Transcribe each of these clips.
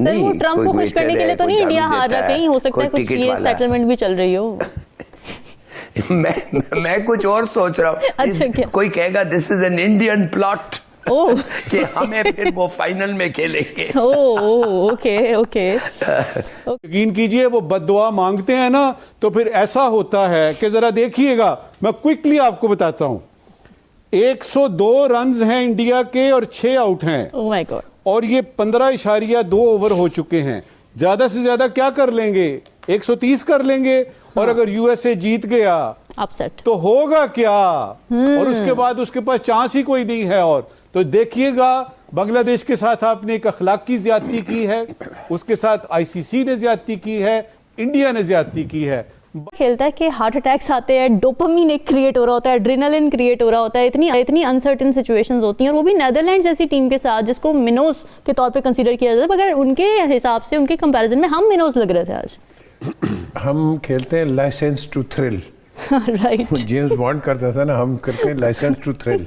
Sir वो Trump को खुश करने के लिए तो नहीं इंडिया हार रहा, कहीं हो सकता है कुछ ये सेटलमेंट भी चल रही हो। मैं कुछ और सोच रहा हूँ। अच्छा, क्या? कोई कहेगा this is an Indian plot कि हमें फिर वो फाइनल में खेलेंगे। ओके। यकीन कीजिए वो बद्दुआ मांगते हैं ना तो फिर ऐसा होता है कि जरा देखिएगा, मैं क्विकली आपको बताता हूं। 102 रन्स हैं इंडिया के और 6 आउट हैं। Oh my God. और ये 15.2 ओवर हो चुके हैं। ज्यादा से ज्यादा क्या कर लेंगे? 130 कर लेंगे। और अगर यूएसए जीत गया अपसेट तो होगा क्या? और उसके बाद उसके पास चांस ही कोई नहीं है। और तो देखिएगा, बांग्लादेश के साथ आपने एक अखलाकी ज्यादती की है, उसके साथ आईसीसी ने ज्यादती की है, इंडिया ने ज्यादती की है। खेलता है कि हार्ट अटैक्स आते हैं, डोपामिन एक क्रिएट हो रहा होता है, एड्रेनालिन क्रिएट हो रहा होता है, इतनी अनसर्टेन सिचुएशंस होती हैं, और वो भी नेदरलैंड्स जैसी टीम के साथ जिसको मिनोज के तौर पे कंसीडर किया जाता है, मगर उनके हिसाब से उनके कंपैरिजन में हम मिनोज लग रहे थे आज। हम खेलते हैं license to thrill. Right. James Bond करता था ना, हम करते हैं लाइसेंस टू थ्रिल।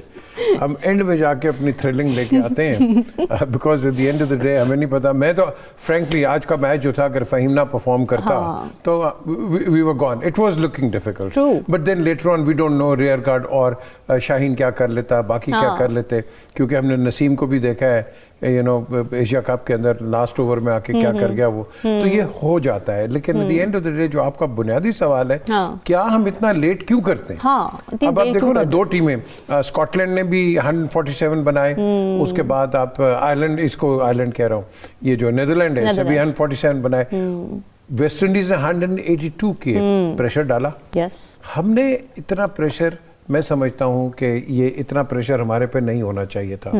हम एंड में जाके अपनी थ्रिलिंग लेके आते हैं, because at the end of the day हमें नहीं पता। मैं तो फ्रैंकली आज का मैच जो था, अगर फहीम ना परफॉर्म करता तो we were gone. It was looking difficult, but then later on we don't know rear guard और शाहीन क्या कर लेता, बाकी क्या कर लेते, क्योंकि हमने नसीम को भी देखा है यू नो एशिया कप के अंदर लास्ट ओवर में आके क्या कर गया वो। तो ये हो जाता है, लेकिन eight the end of the day जो आपका बुनियादी सवाल है, क्या हम इतना लेट क्यों करते हैं? अब आप देखो ना, 2 टीमें, स्कॉटलैंड ने भी 147 बनाए, उसके बाद आप आयरलैंड कह रहा हूँ, ये जो नीदरलैंड है, इसने भी 147 बनाए, वेस्ट इंडीज ने 182 किए। प्रेशर डाला। हमने इतना प्रेशर, मैं समझता हूँ कि ये इतना प्रेशर हमारे पे नहीं होना चाहिए था।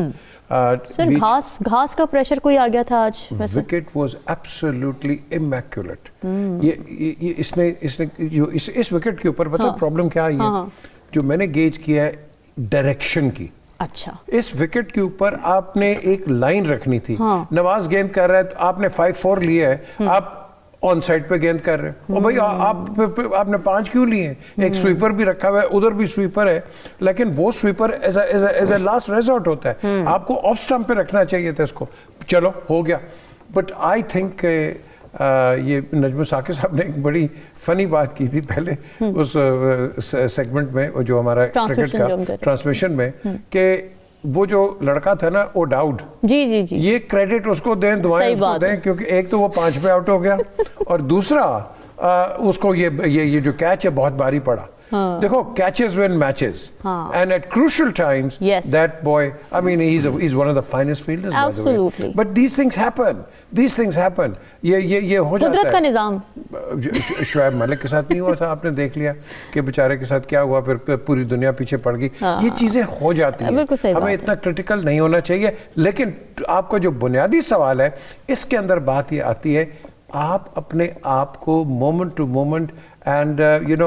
सर घास का प्रेशर कोई आ गया था आज। Wicket was absolutely immaculate. ये इसने जो इस विकेट के ऊपर पता प्रॉब्लम क्या आई है? जो मैंने गेज किया है डायरेक्शन की। अच्छा, इस विकेट के ऊपर आपने एक लाइन रखनी थी। नवाज गेंद कर रहा है तो आपने 5-4 लिया है, आप ऑन साइड पे गेंद कर रहे हैं। और भाई आपने 5 क्यों लिए? एक स्वीपर भी रखा हुआ है, उधर भी स्वीपर है, लेकिन वो sweeper as a last resort होता है। आपको ऑफ स्टंप पे रखना चाहिए था इसको। चलो हो गया, बट आई थिंक ये नजम साकिब साहब ने एक बड़ी फनी बात की थी पहले उस सेगमेंट में, जो हमारा क्रिकेट का ट्रांसमिशन में, कि वो जो लड़का था ना, वो डाउड, जी, ये क्रेडिट उसको दें, दुआएं उसको दें, क्योंकि एक तो वो 5 पे आउट हो गया और दूसरा उसको ये जो कैच है बहुत भारी पड़ा। देखो, catches win matches, and at crucial times, that boy, I mean, he's one of the finest fielders, absolutely, by the way. But these things happen. ये हो जाता है। कुदरत का निजाम। शुएब मलिक के साथ नहीं हुआ था, आपने देख लिया कि बेचारे के साथ क्या हुआ, फिर पूरी दुनिया पीछे पड़ गई। ये चीजें हो जाती हैं, हमें इतना क्रिटिकल नहीं होना चाहिए। लेकिन आपका जो बुनियादी सवाल है, इसके अंदर बात ये आती है, आप अपने आप को moment to moment and you know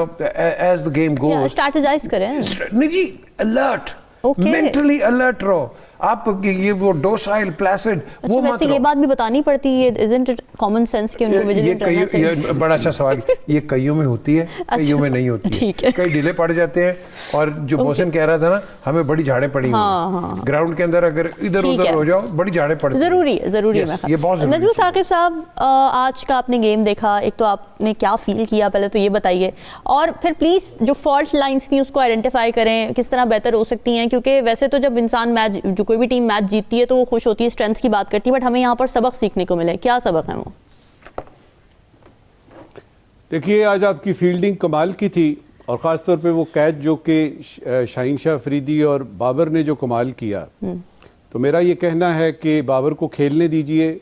as the game goes, strategize करें। नहीं जी, alert, mentally alert रहो आप। ये वो docile, placid, वो मत वैसे ये बात भी बतानी पड़ती है, isn't it common sense कि उनको vigilant रहना चाहिए? ये बड़ा अच्छा सवाल। ये कईयों में होती है, कईयों में नहीं होती है। कई ढीले पड़ जाते हैं, और जो मोहसिन कह रहा था ना, हमें बड़ी झाड़ें पड़ी हैं ग्राउंड के अंदर, अगर इधर उधर हो जाओ बड़ी झाड़ें पड़ती हैं। जरूरी है। ये बहुत जरूरी है। नजमुल साकिब साहब, आज का आपने गेम देखा, एक तो आपने क्या फील किया पहले तो ये बताइए, और फिर प्लीज जो फॉल्ट लाइंस थी उसको आइडेंटिफाई करें, किस तरह बेहतर हो सकती हैं, क्योंकि वैसे तो जब इंसान मैच, जो कोई भी टीम मैच जीतती है तो वो खुश होती है, स्ट्रेंथ्स की बात करती है, बट हमें यहाँ पर सबक सीखने को मिले। क्या सबक है वो? देखिए, आज आपकी फील्डिंग कमाल की थी, और ख़ासतौर पे वो कैच जो कि शाहीन शाह अफरीदी और बाबर ने जो कमाल किया, तो मेरा ये कहना है कि बाबर को खेलने दीजिए,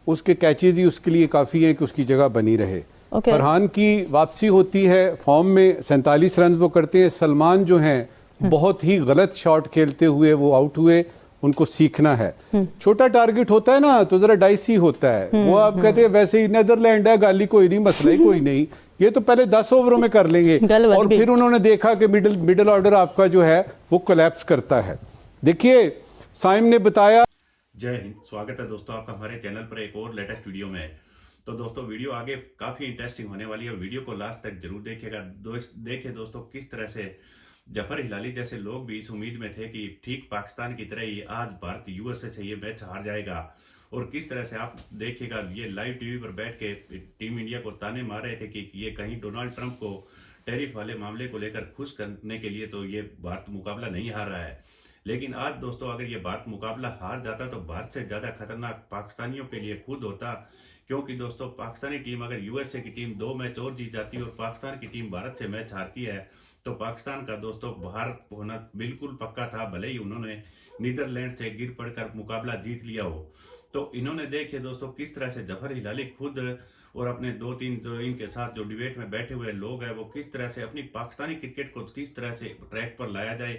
उसके कैचेज ही उसके लिए काफ़ी हैं कि उसकी जगह बनी रहे। फरहान की वापसी होती है फॉर्म में, 47 रन वो करते हैं। सलमान जो हैं बहुत ही गलत शॉट खेलते हुए वो आउट हुए, उनको सीखना है। छोटा टारगेट होता है ना तो जरा डाइसी होता है। वो आप कहते हैं वैसे ही नीदरलैंड है, गाली कोई नहीं, मसला ही कोई नहीं, ये तो पहले 10 ओवरों में कर लेंगे। और फिर उन्होंने देखा कि मिडिल ऑर्डर आपका जो है वो कोलैप्स करता है। देखिए, साइम ने बताया। जय हिंद, स्वागत है दोस्तों आपका हमारे चैनल पर एक और लेटेस्ट वीडियो में। तो दोस्तों, वीडियो आगे काफ़ी इंटरेस्टिंग होने वाली है, वीडियो को लास्ट तक जरूर देखिएगा। देखिए दोस्तों, किस तरह से जफर हिलाली जैसे लोग भी इस उम्मीद में थे कि ठीक पाकिस्तान की तरह ही आज भारत यूएसए से ये मैच हार जाएगा और किस तरह से आप देखिएगा ये लाइव टीवी पर बैठ के टीम इंडिया को ताने मार रहे थे कि ये कहीं डोनाल्ड ट्रंप को टैरिफ वाले मामले को लेकर खुश करने के लिए तो ये भारत मुकाबला नहीं हार रहा है। लेकिन आज दोस्तों अगर ये भारत मुकाबला हार जाता तो भारत से ज्यादा खतरनाक पाकिस्तानियों के लिए खुद होता, क्योंकि दोस्तों पाकिस्तानी टीम अगर यूएसए की टीम 2 मैच और जीत जाती है और पाकिस्तान की टीम भारत से मैच हारती है तो पाकिस्तान का दोस्तों बाहर होना बिल्कुल पक्का था, भले ही उन्होंने नीदरलैंड से गिर पड़कर मुकाबला जीत लिया हो। तो इन्होंने देखिए दोस्तों किस तरह से जफर हिलाली खुद और अपने 2-3 जो इनके साथ जो डिबेट में बैठे हुए लोग हैं वो किस तरह से अपनी पाकिस्तानी क्रिकेट को किस तरह से ट्रैक पर लाया जाए,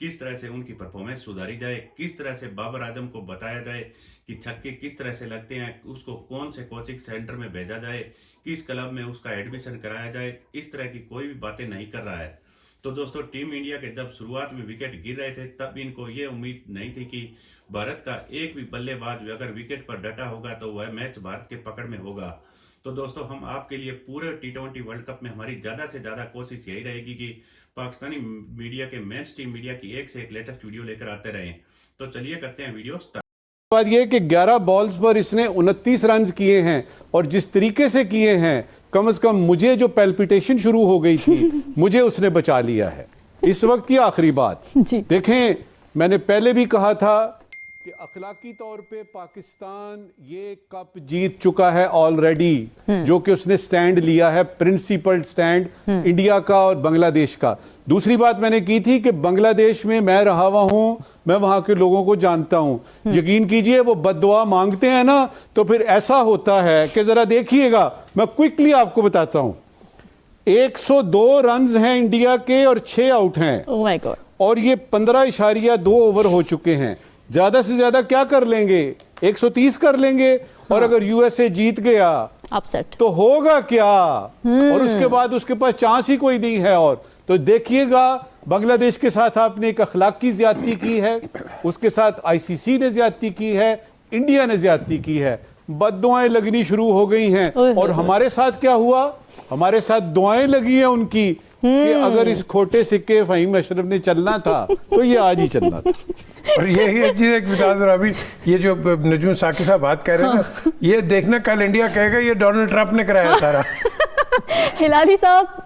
किस तरह से उनकी परफॉर्मेंस सुधारी जाए, किस तरह से बाबर आजम को बताया जाए कि छक्के किस तरह से लगते हैं, उसको कौन से कोचिंग सेंटर में भेजा जाए, किस क्लब में उसका एडमिशन कराया जाए, इस तरह की कोई भी बातें नहीं कर रहा है। तो दोस्तों टीम इंडिया के जब शुरुआत में विकेट गिर रहे थे तब इनको ये उम्मीद नहीं थी कि भारत का एक भी बल्लेबाज अगर विकेट पर डटा होगा तो वह मैच भारत के पकड़ में होगा। तो दोस्तों हम आपके लिए पूरे T20 वर्ल्ड कप में हमारी ज्यादा से ज्यादा कोशिश यही रहेगी कि पाकिस्तानी मीडिया के मेन स्ट्रीम मीडिया की एक से एक लेटेस्ट वीडियो लेकर आते रहें। तो चलिए करते हैं वीडियो स्टार्ट। बात यह कि 11 बॉल्स पर इसने 29 रन किए हैं और जिस तरीके से किए हैं कम से कम मुझे जो पैल्पिटेशन शुरू हो गई थी मुझे उसने बचा लिया है। इस वक्त की आखिरी बात देखें, मैंने पहले भी कहा था कि अखलाकी तौर पे पाकिस्तान ये कप जीत चुका है ऑलरेडी, जो कि उसने स्टैंड लिया है, प्रिंसिपल स्टैंड इंडिया का और बांग्लादेश का। दूसरी बात मैंने की थी कि बांग्लादेश में मैं रहा हुआ हूं, मैं वहां के लोगों को जानता हूं। यकीन कीजिए वो बद्दुआ मांगते हैं ना तो फिर ऐसा होता है कि जरा देखिएगा, मैं क्विकली आपको बताता हूं। 102 रन हैं इंडिया के और 6 आउट हैं। Oh my God. और ये 15.2 ओवर हो चुके हैं। ज्यादा से ज्यादा क्या कर लेंगे? 130 कर लेंगे। और अगर यूएसए जीत गया अपसेट तो होगा क्या? और उसके बाद उसके पास चांस ही कोई नहीं है। और तो देखिएगा, बांग्लादेश के साथ आपने एक अखलाकी ज्यादती की है, उसके साथ आईसीसी ने ज्यादती की है, इंडिया ने ज्यादती की है, बद्दुआएं लगनी शुरू हो गई हैं। और हमारे साथ क्या हुआ? हमारे साथ दुआएं लगी हैं उनकी कि अगर इस खोटे सिक्के फहीम अशरफ ने चलना था तो ये आज ही चलना था। और ये चीज एक बता दो अभी, ये जो नजमुल साकी साहब बात कर रहे हैं ना, ये देखना कल इंडिया कहेगा ये डोनाल्ड ट्रंप ने कराया सारा। हिलाली साहब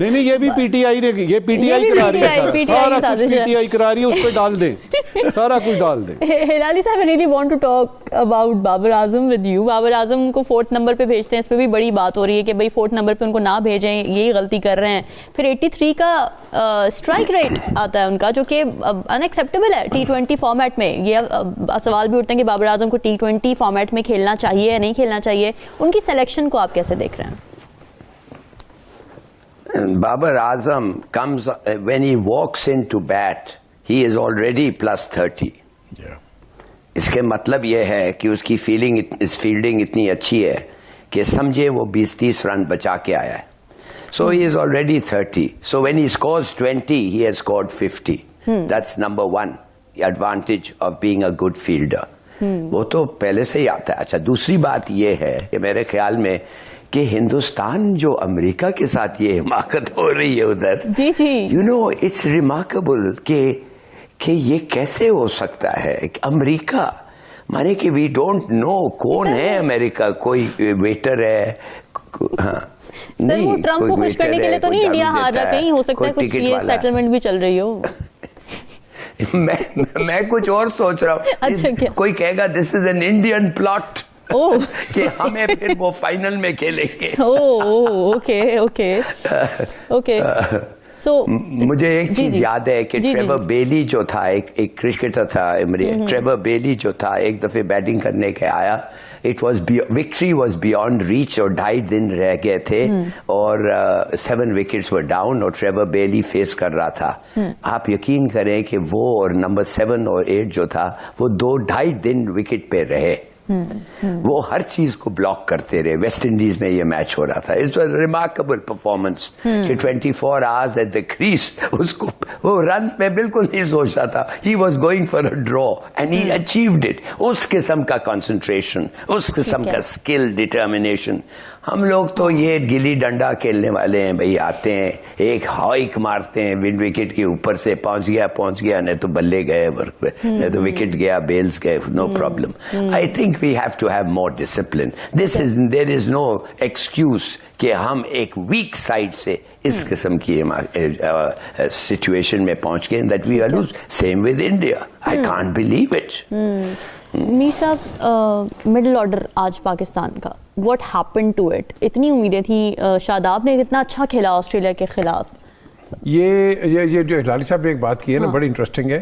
नहीं, ये भी पीटीआई ने, ये पीटीआई करा रही है, सारा कुछ पीटीआई करा रही है, उस पर डाल दें, सारा कुछ डाल दें। हिलाली साहब, I really want to talk about Babar Azam with you. Babar Azam को 4th नंबर पे भेजते हैं, इस पे भी बड़ी बात हो रही है कि भाई 4th नंबर पे उनको ना भेजें, यही गलती कर रहे हैं। फिर 83 का स्ट्राइक रेट आता है उनका, जो कि अनएक्सेप्टेबल है T20 फॉर्मेट में। ये सवाल भी उठते हैं कि बाबर आजम को T20 फॉर्मेट में खेलना चाहिए या नहीं खेलना चाहिए। उनकी सिलेक्शन को आप कैसे देख रहे हैं? Babar Azam comes when he walks into bat, he is already +30. Yeah. इसके मतलब यह है कि उसकी फील्डिंग इतनी अच्छी है कि समझे वो 20-30 रन बचा के आया है. So he is already 30. So when he scores 20, he has scored 50. That's number one, the advantage of being a good fielder. वो तो पहले से ही आता है. अच्छा, दूसरी बात ये है कि मेरे ख्याल में कि हिंदुस्तान जो अमेरिका के साथ ये हिमाकत हो रही है उधर, जी, यू नो इट्स रिमार्केबल कि ये कैसे हो सकता है। अमेरिका माने कि वी डोंट नो कौन है अमेरिका, कोई वेटर है, हाँ सर वो ट्रम्प को खुश करने के लिए तो नहीं इंडिया हार रहा, कहीं हो सकता है कुछ ये सेटलमेंट भी चल रही हो। मैं कुछ और सोच रहा हूँ। अच्छा, क्या? कोई कहेगा this is an Indian plot कि हमें फिर वो फाइनल में खेलेंगे। ओके। सो मुझे एक चीज याद है कि ट्रेवर बेली जो था, एक क्रिकेटर था, ट्रेवर बेली जो था, एक दफे बैटिंग करने के आया, विक्ट्री वॉज बियॉन्ड रीच और 2.5 दिन रह गए थे और 7 विकेट्स वर डाउन और ट्रेवर बेली फेस कर रहा था। आप यकीन करें कि वो और नंबर 7 और 8 जो था वो 2-2.5 दिन विकेट पे रहे। वो हर चीज को ब्लॉक करते रहे। वेस्ट इंडीज में ये मैच हो रहा था। इट्स अ रिमार्केबल परफॉर्मेंस कि 24 आवर्स एट द क्रीज, उसको वो रन में बिल्कुल नहीं सोच रहा था। He was going for a draw and he achieved it. उस किस्म का कंसंट्रेशन, उस किस्म का स्किल, डिटर्मिनेशन हम लोग तो ये गिल्ली डंडा खेलने वाले हैं भाई, आते हैं एक हाइक मारते हैं, विंड विकेट के ऊपर से पहुंच गया, नहीं तो बल्ले गए वर्क पे, नहीं तो विकेट गया, बेल्स गए, no problem. I think we have to have more discipline. There is no excuse कि हम एक वीक साइड से इस किस्म की सिचुएशन में पहुंच गए that we are lose. Same with India. I can't believe it. Mir साहब, मिडिल ऑर्डर आज पाकिस्तान का, व्हाट हैपेंड टू इट? इतनी उम्मीदें थी, शादाब ने कितना अच्छा खेला ऑस्ट्रेलिया के खिलाफ. ये जो हिलाली साहब ने एक बात की है ना, बड़ी इंटरेस्टिंग है.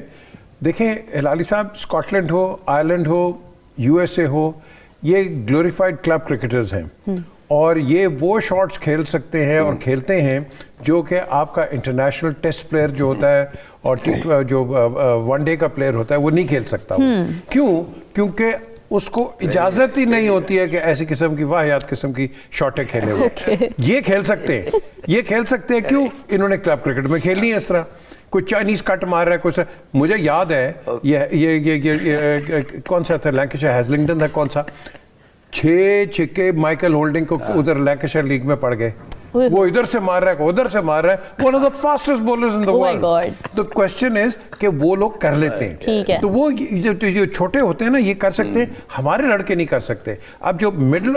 देखें, हिलाली साहब स्कॉटलैंड हो, आयरलैंड हो, यूएसए हो, ये ग्लोरीफाइड क्लब क्रिकेटर्स हैं और ये वो शॉट्स खेल सकते हैं और खेलते हैं जो कि आपका इंटरनेशनल टेस्ट प्लेयर जो होता है और जो वनडे का प्लेयर होता है वो नहीं खेल सकता. क्यों? क्योंकि उसको इजाजत ही नहीं होती है कि ऐसी किस्म की वाहियात किस्म की शॉटें खेले हुए. ये खेल सकते हैं. क्यों? इन्होंने क्लब क्रिकेट में खेलनी है इस तरह. कोई चाइनीज कट मार रहा है, कुछ. मुझे याद है ये कौन सा था, लैंकाशायर हैजलिंगटन था, कौन सा, 6 छक्के माइकल होल्डिंग को उधर लैंकाशायर लीग में पड़ गए. वो इधर से मार रहा है, उधर से मार रहा है. One of the fastest bowlers in the world. The question is कि वो लोग कर लेते हैं. ठीक है. तो वो जो छोटे होते हैं ना, ये कर सकते हैं. हमारे लड़के नहीं कर सकते. अब जो मिडिल,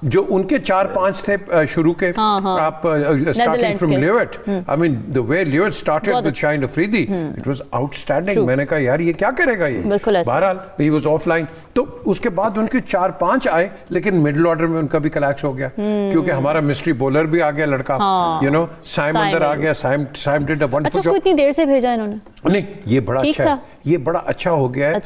जो उनके 4-5 थे शुरू के, आप starting from Lyot, I mean the way Lyot started with Shaheen Afridi, it was outstanding. मैंने कहा यार ये क्या करेगा ये. बहरहाल ही वाज ऑफलाइन. तो उसके बाद उनके 4-5 आए, लेकिन मिडिल ऑर्डर में उनका भी कलैक्स हो गया क्योंकि हमारा मिस्ट्री बॉलर भी आ गया लड़का, यू नो, साइम अंदर आ गया. Saim did a wonderful job. इतनी देर से भेजा इन्होंने? नहीं, ये बड़ा अच्छा है, ये बड़ा अच्छा हो गया है.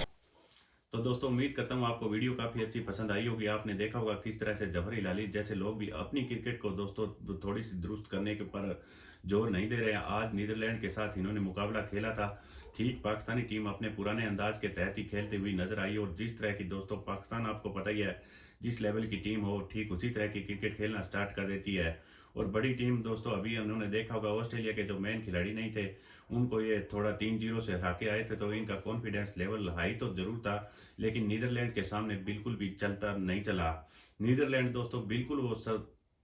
तो दोस्तों, उम्मीद करता हूँ आपको वीडियो काफ़ी अच्छी पसंद आई होगी. आपने देखा होगा किस तरह से जफर हिलाली जैसे लोग भी अपनी क्रिकेट को दोस्तों थोड़ी सी दुरुस्त करने के पर जोर नहीं दे रहे हैं. आज नीदरलैंड के साथ इन्होंने मुकाबला खेला था. ठीक पाकिस्तानी टीम अपने पुराने अंदाज के तहत ही खेलती हुई नजर आई और जिस तरह की दोस्तों पाकिस्तान, आपको पता ही है, जिस लेवल की टीम हो ठीक उसी तरह की क्रिकेट खेलना स्टार्ट कर देती है. और बड़ी टीम दोस्तों, अभी उन्होंने देखा होगा ऑस्ट्रेलिया के जो मेन खिलाड़ी नहीं थे उनको ये थोड़ा 3-0 से हरा के आए थे, तो इनका कॉन्फिडेंस लेवल हाई तो जरूर था, लेकिन नीदरलैंड के सामने बिल्कुल भी नहीं चला. नीदरलैंड दोस्तों बिल्कुल वो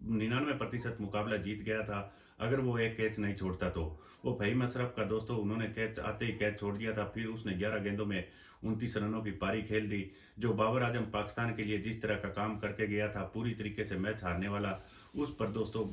99% मुकाबला जीत गया था अगर वो एक कैच नहीं छोड़ता तो. वो फहीम अशरफ का दोस्तों उन्होंने कैच आते ही कैच छोड़ दिया था. फिर उसने 11 गेंदों में 29 रनों की पारी खेल दी. जो बाबर आजम पाकिस्तान के लिए जिस तरह का काम करके गया था, पूरी तरीके से मैच हारने वाला, उस पर दोस्तों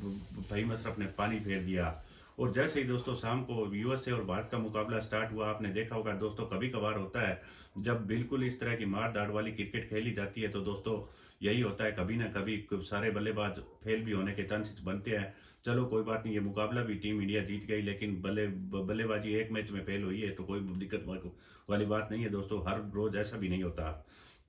फहीम अशरफ ने पानी फेर दिया. और जैसे ही दोस्तों शाम को यूएसए और भारत का मुकाबला स्टार्ट हुआ, आपने देखा होगा दोस्तों, कभी कभार होता है जब बिल्कुल इस तरह की मार दाड़ वाली क्रिकेट खेली जाती है तो दोस्तों यही होता है, कभी ना कभी सारे बल्लेबाज फेल भी होने के चांसेस बनते हैं. चलो कोई बात नहीं, ये मुकाबला भी टीम इंडिया जीत गई, लेकिन बल्लेबाजी एक मैच में फेल हुई है तो कोई दिक्कत वाली बात नहीं है दोस्तों. हर रोज ऐसा भी नहीं होता.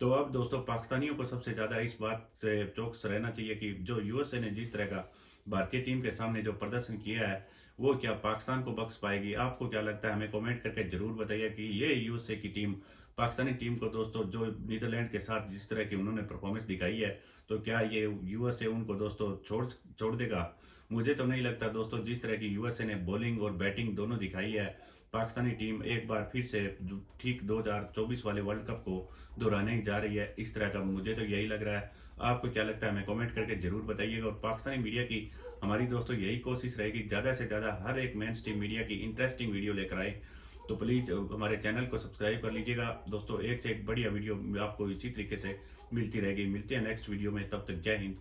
तो अब दोस्तों पाकिस्तानियों को सबसे ज़्यादा इस बात से चौकस रहना चाहिए कि जो यूएसए ने जिस तरह का भारतीय टीम के सामने जो प्रदर्शन किया है वो क्या पाकिस्तान को बख्श पाएगी? आपको क्या लगता है? हमें कमेंट करके जरूर बताइए कि ये यूएसए की टीम पाकिस्तानी टीम को दोस्तों जो नीदरलैंड के साथ जिस तरह की उन्होंने परफॉर्मेंस दिखाई है, तो क्या ये यूएसए उनको दोस्तों छोड़ देगा? मुझे तो नहीं लगता दोस्तों. जिस तरह की यूएसए ने बॉलिंग और बैटिंग दोनों दिखाई है, पाकिस्तानी टीम एक बार फिर से ठीक 2024 वाले वर्ल्ड कप को दोहराने ही जा रही है. इस तरह का मुझे तो यही लग रहा है. आपको क्या लगता है? हमें कमेंट करके जरूर बताइएगा. और पाकिस्तानी मीडिया की हमारी दोस्तों यही कोशिश रहेगी ज़्यादा से ज़्यादा हर एक मेन स्ट्रीम मीडिया की इंटरेस्टिंग वीडियो लेकर आए. तो प्लीज़ हमारे चैनल को सब्सक्राइब कर लीजिएगा दोस्तों. एक से एक बढ़िया वीडियो आपको इसी तरीके से मिलती रहेगी. मिलते हैं नेक्स्ट वीडियो में, तब तक जय हिंद.